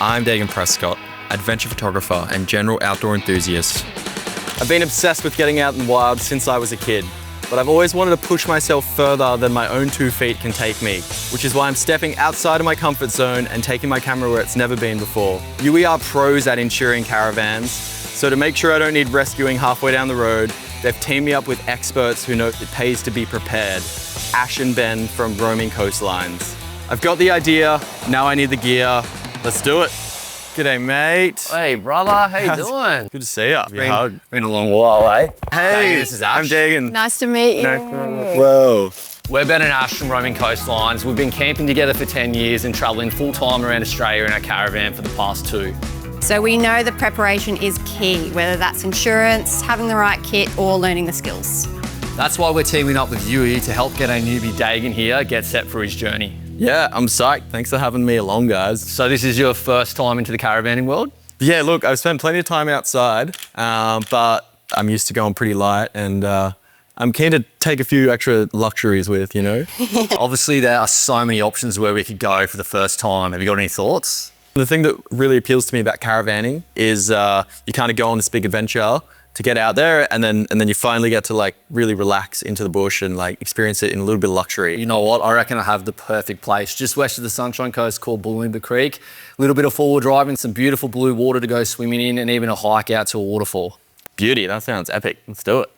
I'm Daygin Prescott, adventure photographer and general outdoor enthusiast. I've been obsessed with getting out in the wild since I was a kid, but I've always wanted to push myself further than my own 2 feet can take me, which is why I'm stepping outside of my comfort zone and taking my camera where it's never been before. Youi are pros at insuring caravans, so to make sure I don't need rescuing halfway down the road, they've teamed me up with experts who know it pays to be prepared. Ash and Ben from Roaming Coastlines. I've got the idea, now I need the gear. Let's do it. G'day, mate. Hey, brother, how you doing? Good to see you. Been a long while, eh? Hey, this is Ash. I'm Daygin. Nice to meet you. Whoa. We're Ben and Ash from Roaming Coastlines. We've been camping together for 10 years and travelling full-time around Australia in our caravan for the past 2. So we know that preparation is key, whether that's insurance, having the right kit, or learning the skills. That's why we're teaming up with Youi to help get our newbie Daygin here get set for his journey. Yeah, I'm psyched. Thanks for having me along, guys. So this is your first time into the caravanning world? Yeah, look, I've spent plenty of time outside, but I'm used to going pretty light, and I'm keen to take a few extra luxuries with, you know? Obviously, there are so many options where we could go for the first time. Have you got any thoughts? The thing that really appeals to me about caravanning is you kind of go on this big adventure to get out there, and then you finally get to like really relax into the bush and like experience it in a little bit of luxury. You know what? I reckon I have the perfect place just west of the Sunshine Coast called Booloumba Creek. A little bit of forward driving, some beautiful blue water to go swimming in, and even a hike out to a waterfall. Beauty, that sounds epic. Let's do it.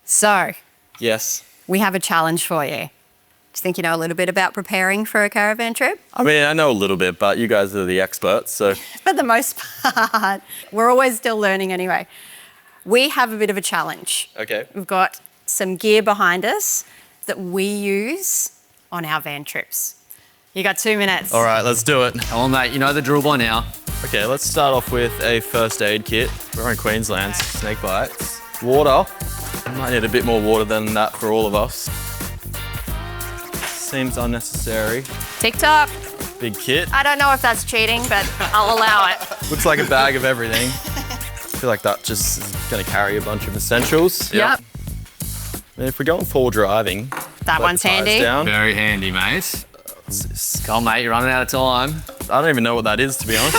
So, Yes. we have a challenge for you. Do you think you know a little bit about preparing for a caravan trip? I mean, I know a little bit, but you guys are the experts, so. For the most part. We're always still learning anyway. We have a bit of a challenge. Okay. We've got some gear behind us that we use on our van trips. You got 2 minutes. All right, let's do it. Come on, mate. You know the drill by now. Okay, let's start off with a first aid kit. We're in Queensland, snake bites. Water. Might need a bit more water than that for all of us. Seems unnecessary. TikTok. Big kit. I don't know if that's cheating, but I'll allow it. Looks like a bag of everything. I feel like that just is gonna carry a bunch of essentials. Yep. And if we're going full driving, That let one's the tires handy. down. Very handy, mate. Come on, mate. You're running out of time. I don't even know what that is, to be honest.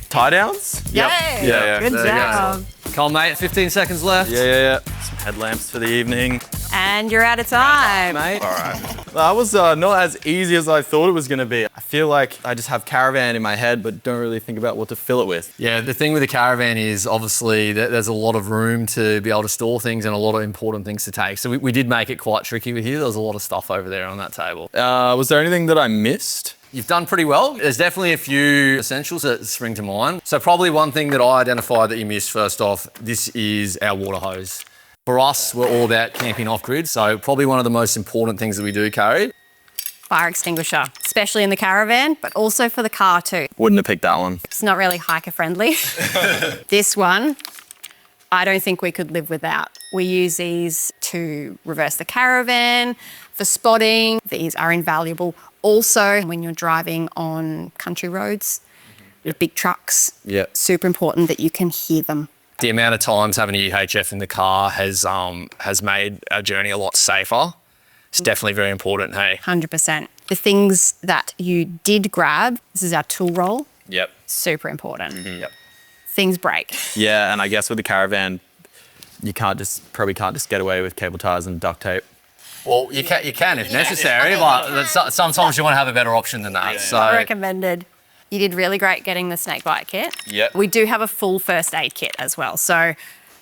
Tie downs? Yep. Yay. Yeah. Good There you go. job. Come on, mate. 15 seconds left. Yeah. Some headlamps for the evening. And you're out of time. Mate. All right. That was not as easy as I thought it was going to be. I feel like I just have caravan in my head, but don't really think about what to fill it with. Yeah, the thing with the caravan is obviously that there's a lot of room to be able to store things and a lot of important things to take. So we did make it quite tricky with you. There was a lot of stuff over there on that table. Was there anything that I missed? You've done pretty well. There's definitely a few essentials that spring to mind. So probably one thing that I identified that you missed first off, this is our water hose. For us, we're all about camping off-grid, so probably one of the most important things that we do carry. Fire extinguisher, especially in the caravan, but also for the car too. Wouldn't have picked that one. It's not really hiker friendly. This one, I don't think we could live without. We use these to reverse the caravan, for spotting. These are invaluable. Also, when you're driving on country roads with big trucks, super important that you can hear them. The amount of times having a UHF in the car has made our journey a lot safer. It's definitely very important, hey? 100%. The things that you did grab, this is our tool roll, Yep. super important. Yep. Things break. Yeah, and I guess with the caravan, you probably can't just get away with cable ties and duct tape. Well, you can if necessary, but sometimes you want to have a better option than that. So Not recommended. You did really great getting the snake bite kit. Yep. We do have a full first aid kit as well, so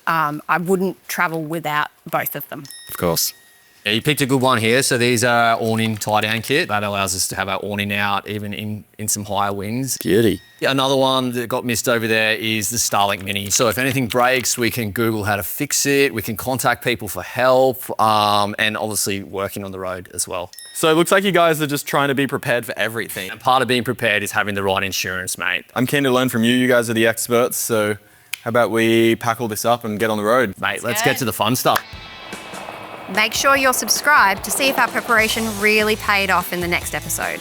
I wouldn't travel without both of them. Of course. Yeah, you picked a good one here. So these are our awning tie-down kit. That allows us to have our awning out even in some higher winds. Beauty. Yeah, another one that got missed over there is the Starlink Mini. So if anything breaks, we can Google how to fix it. We can contact people for help, and obviously working on the road as well. So it looks like you guys are just trying to be prepared for everything. And part of being prepared is having the right insurance, mate. I'm keen to learn from you. You guys are the experts, so how about we pack all this up and get on the road? Mate, let's get to the fun stuff. Make sure you're subscribed to see if our preparation really paid off in the next episode.